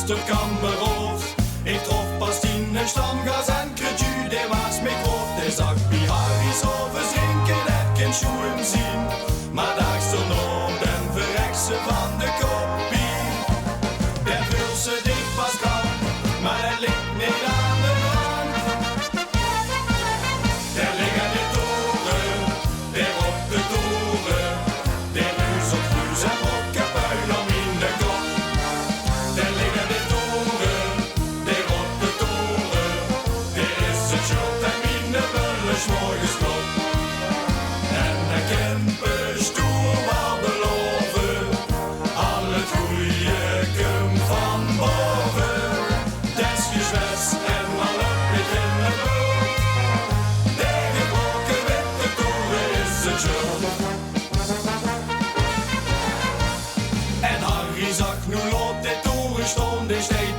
monster kan beroofd. Ik trof pas 10 stamgas en kreeg de was me groot. De zag bij Harry zo verzrinken, dat kan schoen zien. Maar daar stond nog den verrekse van de kopie. De vulse dicht was koud, maar het ligt niet aan de rand. Der liggen de toren, der op de toren. Der ruis op ruis en rokkenpuin om in de kop. Der liggen de toren, der op de toren. Der is het schuld en mine bullens morgens klop. En de Kempen stoer wel beloven, al het goeie komt van boven. Des geschwets en al op het in de boot. De gebroken witte toren is het schuld. En Harry zag nu op de toren stond, die steed